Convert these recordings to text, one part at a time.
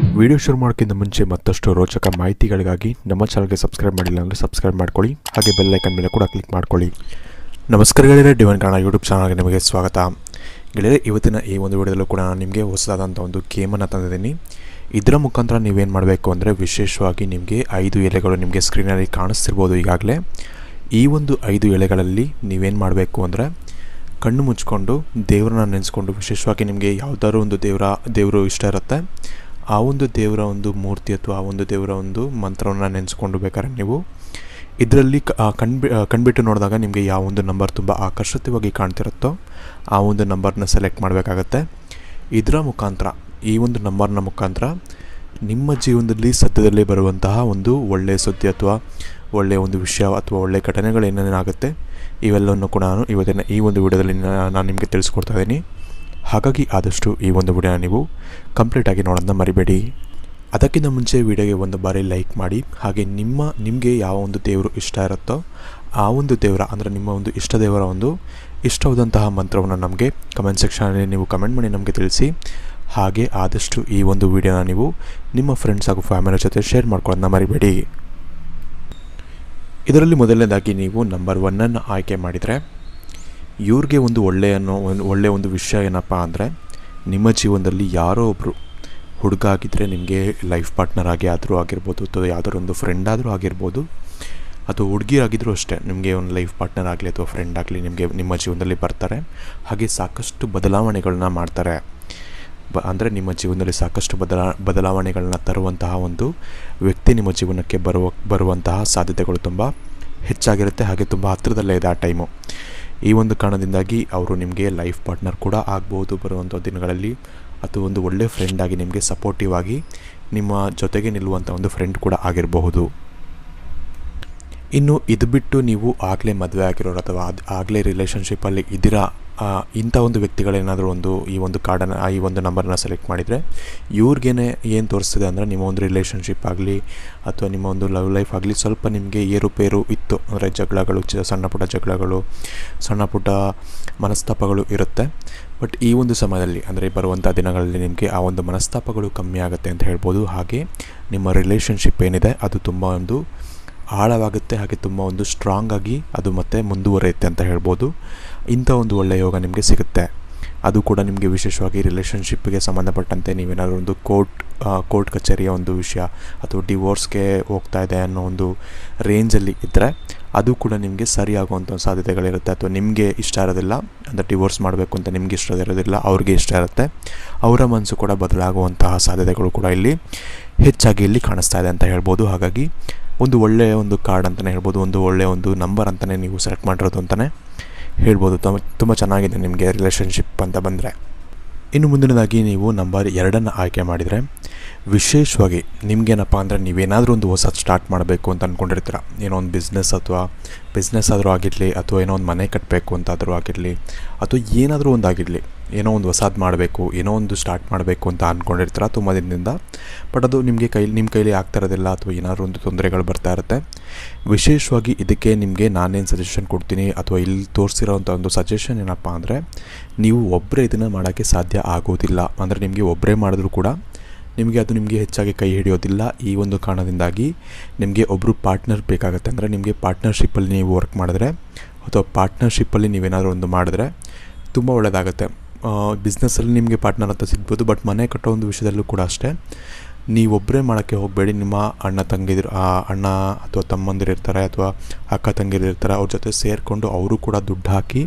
Video ಶುರು ಮಾಡೋಕ್ಕಿಂತ ಮುಂಚೆ ಮತ್ತಷ್ಟು ರೋಚಕ ಮಾಹಿತಿಗಳಿಗಾಗಿ ನಮ್ಮ ಚಾನಲ್ಗೆ ಸಬ್ಸ್ಕ್ರೈಬ್ ಮಾಡಿಲ್ಲ ಅಂದರೆ ಸಬ್ಸ್ಕ್ರೈಬ್ ಮಾಡ್ಕೊಳ್ಳಿ, ಹಾಗೆ ಬೆಲ್ ಐಕನ್ ಮೇಲೆ ಕೂಡ ಕ್ಲಿಕ್ ಮಾಡ್ಕೊಳ್ಳಿ. ನಮಸ್ಕಾರ ಗೆಳೆಯರೆ, ಡಿವೈನ್ ಕನ್ನಡ ಯೂಟ್ಯೂಬ್ ಚಾನಲ್ಗೆ ನಿಮಗೆ ಸ್ವಾಗತ. ಗೆಳೆಯರೆ, ಇವತ್ತಿನ ಈ ಒಂದು ವಿಡಿಯೋದಲ್ಲೂ ಕೂಡ ನಾನು ನಿಮಗೆ ಹೊಸದಾದಂಥ ಒಂದು ಗೇಮನ್ನು ತಂದಿದ್ದೀನಿ. ಇದರ ಮುಖಾಂತರ ನೀವೇನು ಮಾಡಬೇಕು ಅಂದರೆ, ವಿಶೇಷವಾಗಿ ನಿಮಗೆ 5 ಎಲೆಗಳು ನಿಮಗೆ ಸ್ಕ್ರೀನಲ್ಲಿ ಕಾಣಿಸ್ತಿರ್ಬೋದು. ಈಗಾಗಲೇ ಈ ಒಂದು 5 ಎಲೆಗಳಲ್ಲಿ ನೀವೇನು ಮಾಡಬೇಕು ಅಂದರೆ, ಕಣ್ಣು ಮುಚ್ಕೊಂಡು ದೇವರನ್ನ ನೆನೆಸ್ಕೊಂಡು, ವಿಶೇಷವಾಗಿ ನಿಮಗೆ ಯಾವುದಾದ್ರು ಒಂದು ದೇವರು ಇಷ್ಟ ಇರುತ್ತೆ, ಆ ಒಂದು ದೇವರ ಒಂದು ಮೂರ್ತಿ ಅಥವಾ ಆ ಒಂದು ದೇವರ ಒಂದು ಮಂತ್ರವನ್ನು ನೆನೆಸ್ಕೊಂಡು ಬೇಕಾದ್ರೆ ನೀವು ಇದರಲ್ಲಿ ಕಣ್ಬಿಟ್ಟು ನೋಡಿದಾಗ ನಿಮಗೆ ಯಾವ ಒಂದು ನಂಬರ್ ತುಂಬ ಆಕರ್ಷಿತವಾಗಿ ಕಾಣ್ತಿರುತ್ತೋ ಆ ಒಂದು ನಂಬರ್ನ ಸೆಲೆಕ್ಟ್ ಮಾಡಬೇಕಾಗತ್ತೆ. ಇದರ ಮುಖಾಂತರ, ಈ ಒಂದು ನಂಬರ್ನ ಮುಖಾಂತರ ನಿಮ್ಮ ಜೀವನದಲ್ಲಿ ಸದ್ಯದಲ್ಲೇ ಬರುವಂತಹ ಒಂದು ಒಳ್ಳೆಯ ಸುದ್ದಿ ಅಥವಾ ಒಳ್ಳೆಯ ಒಂದು ವಿಷಯ ಅಥವಾ ಒಳ್ಳೆಯ ಘಟನೆಗಳು ಏನೇನಾಗುತ್ತೆ ಇವೆಲ್ಲವನ್ನು ಕೂಡ ನಾನು ಇವತ್ತಿನ ಈ ಒಂದು ವಿಡಿಯೋದಲ್ಲಿ ನಾನು ನಿಮಗೆ ತಿಳಿಸ್ಕೊಡ್ತಾ ಇದ್ದೀನಿ. ಹಾಗಾಗಿ ಆದಷ್ಟು ಈ ಒಂದು ವಿಡಿಯೋನ ನೀವು ಕಂಪ್ಲೀಟಾಗಿ ನೋಡೋದನ್ನ ಮರಿಬೇಡಿ. ಅದಕ್ಕಿಂತ ಮುಂಚೆ ವಿಡಿಯೋಗೆ ಒಂದು ಬಾರಿ ಲೈಕ್ ಮಾಡಿ, ಹಾಗೆ ನಿಮಗೆ ಯಾವ ಒಂದು ದೇವರು ಇಷ್ಟ ಇರುತ್ತೋ ಆ ಒಂದು ದೇವರ ಅಂದರೆ ನಿಮ್ಮ ಒಂದು ಇಷ್ಟ ದೇವರ ಒಂದು ಇಷ್ಟವಾದಂತಹ ಮಂತ್ರವನ್ನು ನಮಗೆ ಕಮೆಂಟ್ ಸೆಕ್ಷನಲ್ಲಿ ನೀವು ಕಮೆಂಟ್ ಮಾಡಿ ನಮಗೆ ತಿಳಿಸಿ. ಹಾಗೆ ಆದಷ್ಟು ಈ ಒಂದು ವಿಡಿಯೋನ ನೀವು ನಿಮ್ಮ ಫ್ರೆಂಡ್ಸ್ ಹಾಗೂ ಫ್ಯಾಮಿಲಿ ಜೊತೆ ಶೇರ್ ಮಾಡ್ಕೊಳ್ಳೋದನ್ನ ಮರಿಬೇಡಿ. ಇದರಲ್ಲಿ ಮೊದಲನೇದಾಗಿ ನೀವು ನಂಬರ್ 1 ಆಯ್ಕೆ ಮಾಡಿದರೆ, ಇವ್ರಿಗೆ ಒಂದು ಒಳ್ಳೆಯ ಒಂದು ವಿಷಯ ಏನಪ್ಪ ಅಂದರೆ, ನಿಮ್ಮ ಜೀವನದಲ್ಲಿ ಯಾರೋ ಒಬ್ಬರು ಹುಡುಗ ಆಗಿದ್ದರೆ ನಿಮಗೆ ಲೈಫ್ ಪಾರ್ಟ್ನರ್ ಆದರೂ ಆಗಿರ್ಬೋದು, ಅಥವಾ ಯಾವುದಾದ್ರು ಒಂದು ಫ್ರೆಂಡ್ ಆದರೂ ಆಗಿರ್ಬೋದು, ಅಥವಾ ಹುಡುಗಿ ಆಗಿದ್ರೂ ಅಷ್ಟೇ, ನಿಮಗೆ ಒಂದು ಲೈಫ್ ಪಾರ್ಟ್ನರ್ ಆಗಲಿ ಅಥವಾ ಫ್ರೆಂಡ್ ಆಗಲಿ ನಿಮ್ಮ ಜೀವನದಲ್ಲಿ ಬರ್ತಾರೆ. ಹಾಗೆ ಸಾಕಷ್ಟು ಬದಲಾವಣೆಗಳನ್ನ ಮಾಡ್ತಾರೆ. ಅಂದರೆ ನಿಮ್ಮ ಜೀವನದಲ್ಲಿ ಸಾಕಷ್ಟು ಬದಲಾವಣೆಗಳನ್ನ ತರುವಂತಹ ಒಂದು ವ್ಯಕ್ತಿ ನಿಮ್ಮ ಜೀವನಕ್ಕೆ ಬರುವಂತಹ ಸಾಧ್ಯತೆಗಳು ತುಂಬ ಹೆಚ್ಚಾಗಿರುತ್ತೆ. ಹಾಗೆ ತುಂಬ ಹತ್ತಿರದಲ್ಲೇ ಇದೆ ಆ ಟೈಮು. ಈ ಒಂದು ಕಾರಣದಿಂದಾಗಿ ಅವರು ನಿಮಗೆ ಲೈಫ್ ಪಾರ್ಟ್ನರ್ ಕೂಡ ಆಗ್ಬೋದು ಬರುವಂಥ ದಿನಗಳಲ್ಲಿ, ಅಥವಾ ಒಂದು ಒಳ್ಳೆಯ ಫ್ರೆಂಡ್ ಆಗಿ ನಿಮಗೆ ಸಪೋರ್ಟಿವ್ ಆಗಿ ನಿಮ್ಮ ಜೊತೆಗೆ ನಿಲ್ಲುವಂಥ ಒಂದು ಫ್ರೆಂಡ್ ಕೂಡ ಆಗಿರಬಹುದು. ಇನ್ನು ಇದು ಬಿಟ್ಟು ನೀವು ಆಗಲೇ ಮದುವೆ ಆಗಿರೋರು ಅಥವಾ ಆಗಲೇ ರಿಲೇಷನ್ಶಿಪ್ಪಲ್ಲಿ ಇದ್ದೀರಾ, ಇಂಥ ಒಂದು ವ್ಯಕ್ತಿಗಳೇನಾದರೂ ಈ ಒಂದು ನಂಬರ್ನ ಸೆಲೆಕ್ಟ್ ಮಾಡಿದರೆ, ಇವ್ರಿಗೇನೆ ಏನು ತೋರಿಸ್ತಿದೆ ಅಂದರೆ, ನಿಮ್ಮ ಒಂದು ರಿಲೇಷನ್ಶಿಪ್ ಆಗಲಿ ಅಥವಾ ನಿಮ್ಮ ಒಂದು ಲವ್ ಲೈಫ್ ಆಗಲಿ ಸ್ವಲ್ಪ ನಿಮಗೆ ಏರುಪೇರು ಇತ್ತು. ಅಂದರೆ ಜಗಳಗಳು, ಸಣ್ಣ ಪುಟ್ಟ ಮನಸ್ತಾಪಗಳು ಇರುತ್ತೆ. ಬಟ್ ಈ ಒಂದು ಸಮಯದಲ್ಲಿ ಅಂದರೆ ಬರುವಂಥ ದಿನಗಳಲ್ಲಿ ನಿಮಗೆ ಆ ಒಂದು ಮನಸ್ತಾಪಗಳು ಕಮ್ಮಿ ಆಗುತ್ತೆ ಅಂತ ಹೇಳ್ಬೋದು. ಹಾಗೆ ನಿಮ್ಮ ರಿಲೇಷನ್ಶಿಪ್ ಏನಿದೆ ಅದು ತುಂಬ ಒಂದು ಆಳವಾಗುತ್ತೆ, ಹಾಗೆ ತುಂಬ ಒಂದು ಸ್ಟ್ರಾಂಗ್ ಆಗಿ ಅದು ಮತ್ತೆ ಮುಂದುವರಿಯುತ್ತೆ ಅಂತ ಹೇಳ್ಬೋದು. ಇಂಥ ಒಂದು ಒಳ್ಳೆಯ ಯೋಗ ನಿಮಗೆ ಸಿಗುತ್ತೆ. ಅದು ಕೂಡ ನಿಮಗೆ ವಿಶೇಷವಾಗಿ ರಿಲೇಷನ್ಶಿಪ್ಗೆ ಸಂಬಂಧಪಟ್ಟಂತೆ ನೀವೇನಾದರೂ ಒಂದು ಕೋರ್ಟ್ ಕಚೇರಿಯ ಒಂದು ವಿಷಯ ಅಥವಾ ಡಿವೋರ್ಸ್ಗೆ ಹೋಗ್ತಾ ಇದೆ ಅನ್ನೋ ಒಂದು ರೇಂಜಲ್ಲಿ ಇದ್ದರೆ, ಅದು ಕೂಡ ನಿಮಗೆ ಸರಿಯಾಗುವಂಥ ಸಾಧ್ಯತೆಗಳಿರುತ್ತೆ. ಅಥವಾ ನಿಮಗೆ ಇಷ್ಟ ಇರೋದಿಲ್ಲ ಅಂದರೆ ಡಿವೋರ್ಸ್ ಮಾಡಬೇಕು ಅಂತ ನಿಮಗೆ ಇಷ್ಟ ಇರೋದಿಲ್ಲ, ಅವ್ರಿಗೆ ಇಷ್ಟ ಇರುತ್ತೆ, ಅವರ ಮನಸ್ಸು ಕೂಡ ಬದಲಾಗುವಂತಹ ಸಾಧ್ಯತೆಗಳು ಕೂಡ ಇಲ್ಲಿ ಹೆಚ್ಚಾಗಿ ಇಲ್ಲಿ ಕಾಣಿಸ್ತಾ ಇದೆ ಅಂತ ಹೇಳ್ಬೋದು. ಹಾಗಾಗಿ ಒಂದು ಒಳ್ಳೆಯ ಒಂದು ಕಾರ್ಡ್ ಅಂತಲೇ ಹೇಳ್ಬೋದು, ಒಂದು ಒಳ್ಳೆಯ ಒಂದು ನಂಬರ್ ಅಂತಲೇ ನೀವು ಸೆಲೆಕ್ಟ್ ಮಾಡಿರೋದು ಅಂತಲೇ ಹೇಳ್ಬೋದು. ತುಂಬ ಚೆನ್ನಾಗಿದೆ ನಿಮಗೆ ರಿಲೇಷನ್ಶಿಪ್ ಅಂತ ಬಂದರೆ. ಇನ್ನು ಮುಂದಿನದಾಗಿ ನೀವು ನಂಬರ್ 2 ಆಯ್ಕೆ ಮಾಡಿದರೆ, ವಿಶೇಷವಾಗಿ ನಿಮಗೇನಪ್ಪ ಅಂದರೆ, ನೀವೇನಾದರೂ ಒಂದು ಹೊಸ ಸ್ಟಾರ್ಟ್ ಮಾಡಬೇಕು ಅಂತ ಅಂದ್ಕೊಂಡಿರ್ತೀರ. ಏನೋ ಒಂದು ಬಿಸ್ನೆಸ್ ಆದರೂ ಆಗಿರಲಿ, ಅಥವಾ ಏನೋ ಒಂದು ಮನೆ ಕಟ್ಟಬೇಕು ಅಂತಾದರೂ ಆಗಿರಲಿ, ಅಥವಾ ಏನಾದರೂ ಒಂದು ಆಗಿರಲಿ, ಏನೋ ಒಂದು ಹೊಸದು ಮಾಡಬೇಕು, ಏನೋ ಒಂದು ಸ್ಟಾರ್ಟ್ ಮಾಡಬೇಕು ಅಂತ ಅಂದ್ಕೊಂಡಿರ್ತೀರ ತುಂಬ ದಿನದಿಂದ. ಬಟ್ ಅದು ನಿಮ್ಮ ಕೈಲಿ ಆಗ್ತಾ ಇರೋದಿಲ್ಲ, ಅಥವಾ ಏನಾದರೂ ಒಂದು ತೊಂದರೆಗಳು ಬರ್ತಾ ಇರುತ್ತೆ. ವಿಶೇಷವಾಗಿ ಇದಕ್ಕೆ ನಿಮಗೆ ನಾನೇನು ಸಜೆಷನ್ ಕೊಡ್ತೀನಿ, ಅಥವಾ ಇಲ್ಲಿ ತೋರಿಸಿರೋವಂಥ ಒಂದು ಸಜೆಷನ್ ಏನಪ್ಪ ಅಂದರೆ, ನೀವು ಒಬ್ಬರೇ ಇದನ್ನು ಮಾಡೋಕ್ಕೆ ಸಾಧ್ಯ ಆಗೋದಿಲ್ಲ. ಅಂದರೆ ನಿಮಗೆ ಒಬ್ಬರೇ ಮಾಡಿದ್ರೂ ಕೂಡ ನಿಮಗೆ ಹೆಚ್ಚಾಗಿ ಕೈ ಹಿಡಿಯೋದಿಲ್ಲ. ಈ ಒಂದು ಕಾರಣದಿಂದಾಗಿ ನಿಮಗೆ ಒಬ್ಬರು ಪಾರ್ಟ್ನರ್ ಬೇಕಾಗುತ್ತೆ. ಅಂದರೆ ನಿಮಗೆ ಪಾರ್ಟ್ನರ್ಶಿಪ್ಪಲ್ಲಿ ನೀವು ವರ್ಕ್ ಮಾಡಿದ್ರೆ, ಅಥವಾ ಪಾರ್ಟ್ನರ್ಶಿಪ್ಪಲ್ಲಿ ನೀವೇನಾದರೂ ಒಂದು ಮಾಡಿದ್ರೆ ತುಂಬ ಒಳ್ಳೆಯದಾಗುತ್ತೆ. ಬಿಸ್ನೆಸ್ಸಲ್ಲಿ ನಿಮಗೆ ಪಾರ್ಟ್ನರ್ ಅಂತ ಸಿಗ್ಬೋದು. ಬಟ್ ಮನೆ ಕಟ್ಟೋ ಒಂದು ವಿಷಯದಲ್ಲೂ ಕೂಡ ಅಷ್ಟೇ, ನೀವೊಬ್ಬರೇ ಮಾಡೋಕ್ಕೆ ಹೋಗಬೇಡಿ. ನಿಮ್ಮ ಅಣ್ಣ ಅಥವಾ ತಮ್ಮಂದಿರು ಇರ್ತಾರೆ, ಅಥವಾ ಅಕ್ಕ ತಂಗಿರು ಇರ್ತಾರೆ, ಅವ್ರ ಜೊತೆ ಸೇರಿಕೊಂಡು ಅವರು ಕೂಡ ದುಡ್ಡು ಹಾಕಿ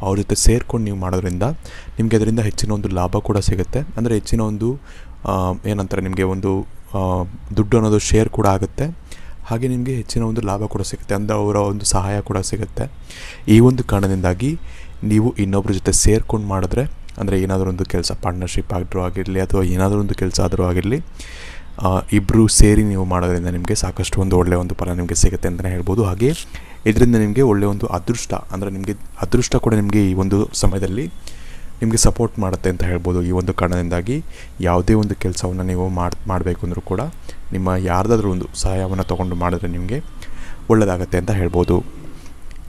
ಅವ್ರ ಜೊತೆ ಸೇರ್ಕೊಂಡು ನೀವು ಮಾಡೋದ್ರಿಂದ ನಿಮಗೆ ಅದರಿಂದ ಹೆಚ್ಚಿನ ಒಂದು ಲಾಭ ಕೂಡ ಸಿಗುತ್ತೆ. ಅಂದರೆ ಹೆಚ್ಚಿನ ಒಂದು ಏನಂತಾರೆ, ನಿಮಗೆ ಒಂದು ದುಡ್ಡು ಅನ್ನೋದು ಶೇರ್ ಕೂಡ ಆಗುತ್ತೆ. ಹಾಗೆ ನಿಮಗೆ ಹೆಚ್ಚಿನ ಒಂದು ಲಾಭ ಕೂಡ ಸಿಗುತ್ತೆ, ಅಂದರೆ ಅವರ ಒಂದು ಸಹಾಯ ಕೂಡ ಸಿಗುತ್ತೆ. ಈ ಒಂದು ಕಾರಣದಿಂದಾಗಿ ನೀವು ಇನ್ನೊಬ್ಬರ ಜೊತೆ ಸೇರ್ಕೊಂಡು ಮಾಡಿದ್ರೆ, ಅಂದರೆ ಏನಾದರೂ ಒಂದು ಕೆಲಸ ಪಾರ್ಟ್ನರ್ಶಿಪ್ ಆದರೂ ಆಗಿರಲಿ, ಅಥವಾ ಏನಾದರೂ ಒಂದು ಕೆಲಸ ಆದರೂ ಆಗಿರಲಿ, ಇಬ್ಬರು ಸೇರಿ ನೀವು ಮಾಡೋದ್ರಿಂದ ನಿಮಗೆ ಸಾಕಷ್ಟು ಒಂದು ಒಳ್ಳೆಯ ಒಂದು ಫಲ ನಿಮಗೆ ಸಿಗುತ್ತೆ ಅಂತಲೇ ಹೇಳ್ಬೋದು. ಹಾಗೆ ಇದರಿಂದ ನಿಮಗೆ ಒಳ್ಳೆಯ ಒಂದು ಅದೃಷ್ಟ, ಅಂದರೆ ನಿಮಗೆ ಅದೃಷ್ಟ ಕೂಡ ನಿಮಗೆ ಈ ಒಂದು ಸಮಯದಲ್ಲಿ ನಿಮಗೆ ಸಪೋರ್ಟ್ ಮಾಡುತ್ತೆ ಅಂತ ಹೇಳ್ಬೋದು. ಈ ಒಂದು ಕಾರಣದಿಂದಾಗಿ ಯಾವುದೇ ಒಂದು ಕೆಲಸವನ್ನು ನೀವು ಮಾಡಬೇಕು ಅಂದರೂ ಕೂಡ ನಿಮ್ಮ ಯಾರ್ದಾದ್ರೂ ಒಂದು ಸಹಾಯವನ್ನು ತೊಗೊಂಡು ಮಾಡಿದ್ರೆ ನಿಮಗೆ ಒಳ್ಳೆಯದಾಗತ್ತೆ ಅಂತ ಹೇಳ್ಬೋದು.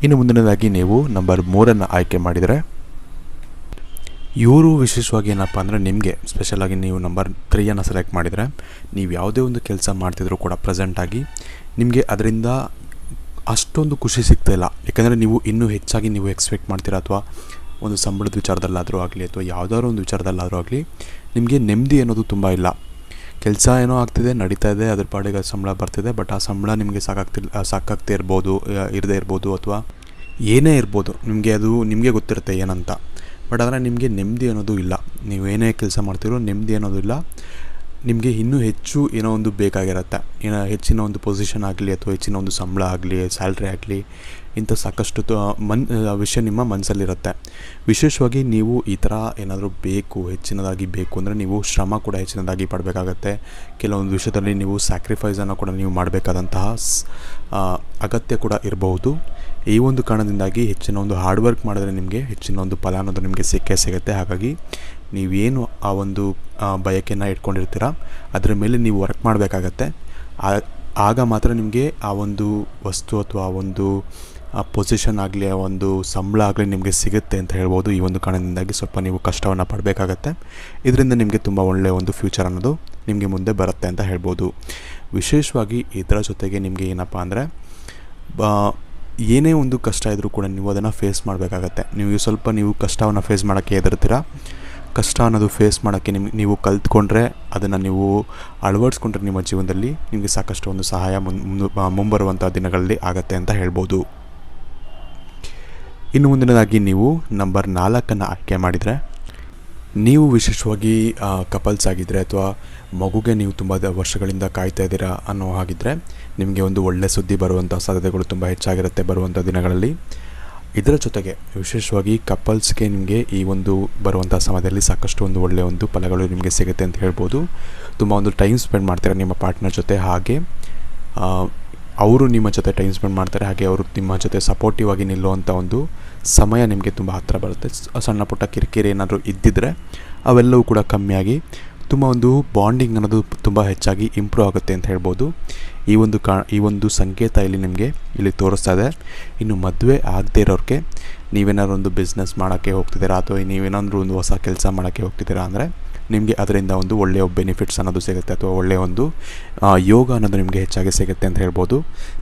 ಇನ್ನು ಮುಂದಿನದಾಗಿ ನೀವು ನಂಬರ್ 3 ಆಯ್ಕೆ ಮಾಡಿದರೆ, ಇವರು ವಿಶೇಷವಾಗಿ ಏನಪ್ಪ ಅಂದರೆ ನಿಮಗೆ ಸ್ಪೆಷಲಾಗಿ ನೀವು ನಂಬರ್ 3 ಸೆಲೆಕ್ಟ್ ಮಾಡಿದರೆ ನೀವು ಯಾವುದೇ ಒಂದು ಕೆಲಸ ಮಾಡ್ತಿದ್ರೂ ಕೂಡ ಪ್ರೆಸೆಂಟಾಗಿ ನಿಮಗೆ ಅದರಿಂದ ಅಷ್ಟೊಂದು ಖುಷಿ ಸಿಗ್ತಾಯಿಲ್ಲ. ಯಾಕಂದರೆ ನೀವು ಇನ್ನೂ ಹೆಚ್ಚಾಗಿ ನೀವು ಎಕ್ಸ್ಪೆಕ್ಟ್ ಮಾಡ್ತೀರಾ, ಅಥವಾ ಒಂದು ಸಂಬಳದ ವಿಚಾರದಲ್ಲಾದರೂ ಆಗಲಿ ಅಥವಾ ಯಾವುದಾದ್ರು ಒಂದು ವಿಚಾರದಲ್ಲಾದರೂ ಆಗಲಿ ನಿಮಗೆ ನೆಮ್ಮದಿ ಅನ್ನೋದು ತುಂಬ ಇಲ್ಲ. ಕೆಲಸ ಏನೋ ಆಗ್ತಿದೆ, ನಡೀತಾ ಇದೆ, ಅದ್ರ ಪಾಡಿಗೆ ಸಂಬಳ ಬರ್ತಿದೆ, ಬಟ್ ಆ ಸಂಬಳ ನಿಮಗೆ ಸಾಕಾಗ್ತಾ ಇರ್ಬೋದು, ಇರದೇ ಇರ್ಬೋದು, ಅಥವಾ ಏನೇ ಇರ್ಬೋದು, ನಿಮಗೆ ಗೊತ್ತಿರುತ್ತೆ ಏನಂತ. ಬಟ್ ಆದರೆ ನಿಮಗೆ ನೆಮ್ಮದಿ ಅನ್ನೋದು ಇಲ್ಲ. ನೀವು ಏನೇ ಕೆಲಸ ಮಾಡ್ತಿರೋ ನೆಮ್ಮದಿ ಅನ್ನೋದು ಇಲ್ಲ. ನಿಮಗೆ ಇನ್ನೂ ಹೆಚ್ಚು ಏನೋ ಒಂದು ಬೇಕಾಗಿರುತ್ತೆ, ಹೆಚ್ಚಿನ ಒಂದು ಪೊಸಿಷನ್ ಆಗಲಿ ಅಥವಾ ಹೆಚ್ಚಿನ ಒಂದು ಸಂಬಳ ಆಗಲಿ, ಸ್ಯಾಲ್ರಿ ಆಗಲಿ, ಇಂಥ ಸಾಕಷ್ಟು ವಿಷಯ ನಿಮ್ಮ ಮನಸ್ಸಲ್ಲಿರುತ್ತೆ. ವಿಶೇಷವಾಗಿ ನೀವು ಈ ಥರ ಏನಾದರೂ ಹೆಚ್ಚಿನದಾಗಿ ಬೇಕು ಅಂದರೆ ನೀವು ಶ್ರಮ ಕೂಡ ಹೆಚ್ಚಿನದಾಗಿ ಪಡಬೇಕಾಗತ್ತೆ. ಕೆಲವೊಂದು ವಿಷಯದಲ್ಲಿ ನೀವು ಸ್ಯಾಕ್ರಿಫೈಸನ್ನು ಕೂಡ ನೀವು ಮಾಡಬೇಕಾದಂತಹ ಅಗತ್ಯ ಕೂಡ ಇರಬಹುದು. ಈ ಒಂದು ಕಾರಣದಿಂದಾಗಿ ಹೆಚ್ಚಿನ ಒಂದು ಹಾರ್ಡ್ ವರ್ಕ್ ಮಾಡಿದ್ರೆ ನಿಮಗೆ ಹೆಚ್ಚಿನ ಒಂದು ಫಲ ಅನ್ನೋದು ನಿಮಗೆ ಸಿಗುತ್ತೆ. ಹಾಗಾಗಿ ನೀವೇನು ಆ ಒಂದು ಬಯಕೆಯನ್ನು ಇಟ್ಕೊಂಡಿರ್ತೀರ ಅದರ ಮೇಲೆ ನೀವು ವರ್ಕ್ ಮಾಡಬೇಕಾಗತ್ತೆ. ಆಗ ಮಾತ್ರ ನಿಮಗೆ ಆ ಒಂದು ವಸ್ತು ಅಥವಾ ಆ ಒಂದು ಪೊಸಿಷನ್ ಆಗಲಿ, ಆ ಒಂದು ಸಂಬಳ ಆಗಲಿ ನಿಮಗೆ ಸಿಗುತ್ತೆ ಅಂತ ಹೇಳ್ಬೋದು. ಈ ಒಂದು ಕಾರಣದಿಂದಾಗಿ ಸ್ವಲ್ಪ ನೀವು ಕಷ್ಟವನ್ನು ಪಡಬೇಕಾಗತ್ತೆ. ಇದರಿಂದ ನಿಮಗೆ ತುಂಬ ಒಳ್ಳೆಯ ಒಂದು ಫ್ಯೂಚರ್ ಅನ್ನೋದು ನಿಮಗೆ ಮುಂದೆ ಬರುತ್ತೆ ಅಂತ ಹೇಳ್ಬೋದು. ವಿಶೇಷವಾಗಿ ಇದರ ಜೊತೆಗೆ ನಿಮಗೆ ಏನಪ್ಪ ಅಂದರೆ ಏನೇ ಒಂದು ಕಷ್ಟ ಇದ್ದರೂ ಕೂಡ ನೀವು ಅದನ್ನು ಫೇಸ್ ಮಾಡಬೇಕಾಗತ್ತೆ. ನೀವು ಕಷ್ಟವನ್ನು ಫೇಸ್ ಮಾಡೋಕ್ಕೆ ಹೆದರ್ತೀರ. ಕಷ್ಟ ಅನ್ನೋದು ಫೇಸ್ ಮಾಡೋಕ್ಕೆ ನೀವು ಕಲ್ತ್ಕೊಂಡ್ರೆ, ಅದನ್ನು ನೀವು ಅಳವಡಿಸ್ಕೊಂಡ್ರೆ ನಿಮ್ಮ ಜೀವನದಲ್ಲಿ ನಿಮಗೆ ಸಾಕಷ್ಟು ಒಂದು ಸಹಾಯ ಮುಂಬರುವಂಥ ದಿನಗಳಲ್ಲಿ ಆಗತ್ತೆ ಅಂತ ಹೇಳ್ಬೋದು. ಇನ್ನು ಮುಂದಿನದಾಗಿ ನೀವು ನಂಬರ್ 4 ಆಯ್ಕೆ ಮಾಡಿದರೆ, ನೀವು ವಿಶೇಷವಾಗಿ ಕಪಲ್ಸ್ ಆಗಿದ್ದರೆ ಅಥವಾ ಮಗುಗೆ ನೀವು ತುಂಬ ವರ್ಷಗಳಿಂದ ಕಾಯ್ತಾ ಇದ್ದೀರಾ ಅನ್ನೋ ಹಾಗಿದ್ದರೆ ನಿಮಗೆ ಒಂದು ಒಳ್ಳೆಯ ಸುದ್ದಿ ಬರುವಂಥ ಸಾಧ್ಯತೆಗಳು ತುಂಬ ಹೆಚ್ಚಾಗಿರುತ್ತೆ ಬರುವಂಥ ದಿನಗಳಲ್ಲಿ. ಇದರ ಜೊತೆಗೆ ವಿಶೇಷವಾಗಿ ಕಪಲ್ಸ್ಗೆ ನಿಮಗೆ ಈ ಒಂದು ಬರುವಂಥ ಸಮಯದಲ್ಲಿ ಸಾಕಷ್ಟು ಒಂದು ಒಳ್ಳೆಯ ಒಂದು ಫಲಗಳು ನಿಮಗೆ ಸಿಗುತ್ತೆ ಅಂತ ಹೇಳ್ಬೋದು. ತುಂಬ ಒಂದು ಟೈಮ್ ಸ್ಪೆಂಡ್ ಮಾಡ್ತಾರೆ ನಿಮ್ಮ ಪಾರ್ಟ್ನರ್ ಜೊತೆ, ಹಾಗೆ ಅವರು ನಿಮ್ಮ ಜೊತೆ ಟೈಮ್ ಸ್ಪೆಂಡ್ ಮಾಡ್ತಾರೆ, ಹಾಗೆ ಅವರು ನಿಮ್ಮ ಜೊತೆ ಸಪೋರ್ಟಿವ್ ಆಗಿ ನಿಲ್ಲುವಂಥ ಒಂದು ಸಮಯ ನಿಮಗೆ ತುಂಬ ಹತ್ತಿರ ಬರುತ್ತೆ. ಸಣ್ಣ ಪುಟ್ಟ ಕಿರಿಕಿರಿ ಏನಾದರೂ ಇದ್ದಿದ್ದರೆ ಅವೆಲ್ಲವೂ ಕೂಡ ಕಮ್ಮಿಯಾಗಿ ತುಂಬ ಒಂದು ಬಾಂಡಿಂಗ್ ಅನ್ನೋದು ತುಂಬ ಹೆಚ್ಚಾಗಿ ಇಂಪ್ರೂವ್ ಆಗುತ್ತೆ ಅಂತ ಹೇಳ್ಬೋದು. ಈ ಒಂದು ಸಂಕೇತ ಇಲ್ಲಿ ತೋರಿಸ್ತಾ ಇದೆ. ಇನ್ನು ಮದುವೆ ಆಗದೇ ಇರೋರಿಗೆ ನೀವೇನಾದ್ರು ಒಂದು ಬಿಸ್ನೆಸ್ ಮಾಡೋಕ್ಕೆ ಹೋಗ್ತಿದ್ದೀರಾ ಅಥವಾ ನೀವೇನಾದರೂ ಒಂದು ಹೊಸ ಕೆಲಸ ಮಾಡೋಕ್ಕೆ ಹೋಗ್ತಿದ್ದೀರಾ ಅಂದರೆ ನಿಮಗೆ ಅದರಿಂದ ಒಂದು ಒಳ್ಳೆಯ ಬೆನಿಫಿಟ್ಸ್ ಅನ್ನೋದು ಸಿಗುತ್ತೆ, ಅಥವಾ ಒಳ್ಳೆಯ ಒಂದು ಯೋಗ ಅನ್ನೋದು ನಿಮಗೆ ಹೆಚ್ಚಾಗಿ ಸಿಗುತ್ತೆ ಅಂತ ಹೇಳ್ಬೋದು.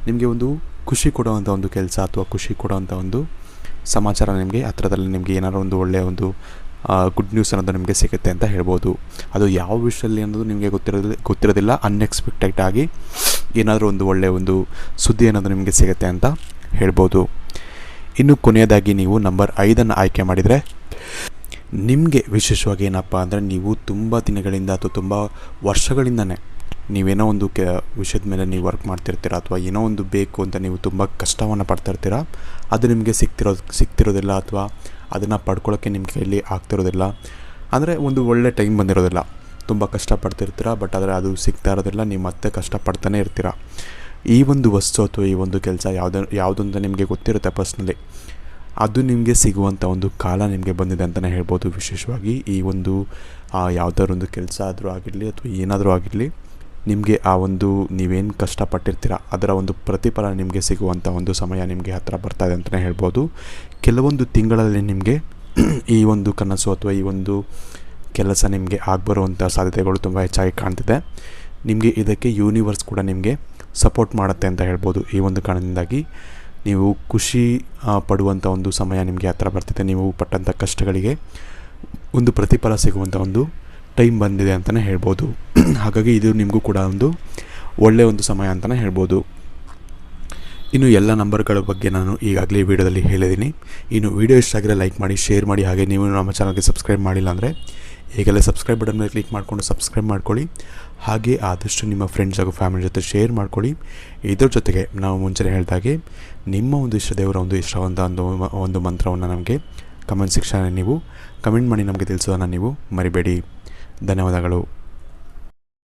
ನಿಮಗೆ ಒಂದು ಖುಷಿ ಕೊಡುವಂಥ ಒಂದು ಕೆಲಸ ಅಥವಾ ಖುಷಿ ಕೊಡುವಂಥ ಒಂದು ಸಮಾಚಾರ ನಿಮಗೆ ಹತ್ರದಲ್ಲಿ ನಿಮಗೆ ಏನಾದರೂ ಒಂದು ಒಳ್ಳೆಯ ಒಂದು ಗುಡ್ ನ್ಯೂಸ್ ಅನ್ನೋದು ನಿಮಗೆ ಸಿಗುತ್ತೆ ಅಂತ ಹೇಳ್ಬೋದು. ಅದು ಯಾವ ವಿಷಯದಲ್ಲಿ ಅನ್ನೋದು ನಿಮಗೆ ಗೊತ್ತಿರೋದಿಲ್ಲ. ಅನ್ಎಕ್ಸ್ಪೆಕ್ಟೆಡ್ ಆಗಿ ಏನಾದರೂ ಒಂದು ಒಳ್ಳೆಯ ಒಂದು ಸುದ್ದಿ ಅನ್ನೋದು ನಿಮಗೆ ಸಿಗುತ್ತೆ ಅಂತ ಹೇಳ್ಬೋದು. ಇನ್ನು ಕೊನೆಯದಾಗಿ ನೀವು ನಂಬರ್ 5 ಆಯ್ಕೆ ಮಾಡಿದರೆ, ನಿಮಗೆ ವಿಶೇಷವಾಗಿ ಏನಪ್ಪ ಅಂದರೆ ನೀವು ತುಂಬ ದಿನಗಳಿಂದ ಅಥವಾ ತುಂಬ ವರ್ಷಗಳಿಂದನೇ ನೀವೇನೋ ಒಂದು ವಿಷಯದ ಮೇಲೆ ನೀವು ವರ್ಕ್ ಮಾಡ್ತಿರ್ತೀರ, ಅಥವಾ ಏನೋ ಒಂದು ಬೇಕು ಅಂತ ನೀವು ತುಂಬ ಕಷ್ಟವನ್ನು ಪಡ್ತಾಯಿರ್ತೀರ. ಅದು ನಿಮಗೆ ಸಿಗ್ತಿರೋದಿಲ್ಲ ಅಥವಾ ಅದನ್ನು ಪಡ್ಕೊಳ್ಳೋಕ್ಕೆ ನಿಮ್ಮ ಕೈಯಲ್ಲಿ ಆಗ್ತಿರೋದಿಲ್ಲ. ಅಂದರೆ ಒಂದು ಒಳ್ಳೆ ಟೈಮ್ ಬಂದಿರೋದಿಲ್ಲ, ತುಂಬ ಕಷ್ಟಪಡ್ತಿರ್ತೀರ, ಬಟ್ ಆದರೆ ಅದು ಸಿಗ್ತಾ ಇರೋದಿಲ್ಲ, ನೀವು ಮತ್ತೆ ಕಷ್ಟಪಡ್ತಾನೆ ಇರ್ತೀರ. ಈ ಒಂದು ವಸ್ತು ಅಥವಾ ಈ ಒಂದು ಕೆಲಸ ಯಾವುದು ಅಂತ ನಿಮಗೆ ಗೊತ್ತಿರುತ್ತೆ ಪರ್ಸ್ನಲಿ, ಅದು ನಿಮಗೆ ಸಿಗುವಂಥ ಒಂದು ಕಾಲ ನಿಮಗೆ ಬಂದಿದೆ ಅಂತಲೇ ಹೇಳ್ಬೋದು. ವಿಶೇಷವಾಗಿ ಈ ಒಂದು ಯಾವುದಾದ್ರು ಒಂದು ಕೆಲಸ ಆದರೂ ಆಗಿರಲಿ ಅಥವಾ ಏನಾದರೂ ಆಗಿರಲಿ, ನಿಮಗೆ ಆ ಒಂದು ನೀವೇನು ಕಷ್ಟಪಟ್ಟಿರ್ತೀರ ಅದರ ಒಂದು ಪ್ರತಿಫಲ ನಿಮಗೆ ಸಿಗುವಂಥ ಒಂದು ಸಮಯ ನಿಮಗೆ ಹತ್ತಿರ ಬರ್ತಾಯಿದೆ ಅಂತಲೇ ಹೇಳ್ಬೋದು. ಕೆಲವೊಂದು ತಿಂಗಳಲ್ಲಿ ನಿಮಗೆ ಈ ಒಂದು ಕನಸು ಅಥವಾ ಈ ಒಂದು ಕೆಲಸ ನಿಮಗೆ ಆಗಿಬರುವಂಥ ಸಾಧ್ಯತೆಗಳು ತುಂಬ ಹೆಚ್ಚಾಗಿ ಕಾಣ್ತಿದೆ. ನಿಮಗೆ ಇದಕ್ಕೆ ಯೂನಿವರ್ಸ್ ಕೂಡ ನಿಮಗೆ ಸಪೋರ್ಟ್ ಮಾಡುತ್ತೆ ಅಂತ ಹೇಳ್ಬೋದು. ಈ ಒಂದು ಕಾರಣದಿಂದಾಗಿ ನೀವು ಖುಷಿ ಪಡುವಂಥ ಒಂದು ಸಮಯ ನಿಮಗೆ ಹತ್ತಿರ ಬರ್ತಿದೆ. ನೀವು ಪಟ್ಟಂಥ ಕಷ್ಟಗಳಿಗೆ ಒಂದು ಪ್ರತಿಫಲ ಸಿಗುವಂಥ ಒಂದು ಟೈಮ್ ಬಂದಿದೆ ಅಂತಲೇ ಹೇಳ್ಬೋದು. ಹಾಗಾಗಿ ಇದು ನಿಮಗೂ ಕೂಡ ಒಂದು ಒಳ್ಳೆಯ ಒಂದು ಸಮಯ ಅಂತಲೇ ಹೇಳ್ಬೋದು. ಇನ್ನು ಎಲ್ಲ ನಂಬರ್ಗಳ ಬಗ್ಗೆ ನಾನು ಈಗಾಗಲೇ ವಿಡಿಯೋದಲ್ಲಿ ಹೇಳಿದ್ದೀನಿ. ಇನ್ನು ವಿಡಿಯೋ ಇಷ್ಟ ಆಗಿದ್ರೆ ಲೈಕ್ ಮಾಡಿ, ಶೇರ್ ಮಾಡಿ, ಹಾಗೆ ನೀವು ನಮ್ಮ ಚಾನಲ್ಗೆ ಸಬ್ಸ್ಕ್ರೈಬ್ ಮಾಡಿಲ್ಲ ಅಂದರೆ ಈಗಲೇ ಸಬ್ಸ್ಕ್ರೈಬ್ ಬಟನ್ ಮೇಲೆ ಕ್ಲಿಕ್ ಮಾಡಿಕೊಂಡು ಸಬ್ಸ್ಕ್ರೈಬ್ ಮಾಡ್ಕೊಳ್ಳಿ. ಹಾಗೆ ಆದಷ್ಟು ನಿಮ್ಮ ಫ್ರೆಂಡ್ಸ್ ಹಾಗೂ ಫ್ಯಾಮಿಲಿ ಜೊತೆ ಶೇರ್ ಮಾಡ್ಕೊಳ್ಳಿ. ಇದ್ರ ಜೊತೆಗೆ ನಾವು ಮುಂಚೆನೇ ಹೇಳಿದಾಗೆ ನಿಮ್ಮ ಒಂದು ಇಷ್ಟ ದೇವರ ಒಂದು ಇಷ್ಟವಂತ ಒಂದು ಮಂತ್ರವನ್ನು ನಮಗೆ ಕಮೆಂಟ್ ಸೆಕ್ಷನಲ್ಲಿ ನೀವು ಕಮೆಂಟ್ ಮಾಡಿ ನಮಗೆ ತಿಳಿಸೋದನ್ನು ನೀವು ಮರಿಬೇಡಿ. ಧನ್ಯವಾದಗಳು.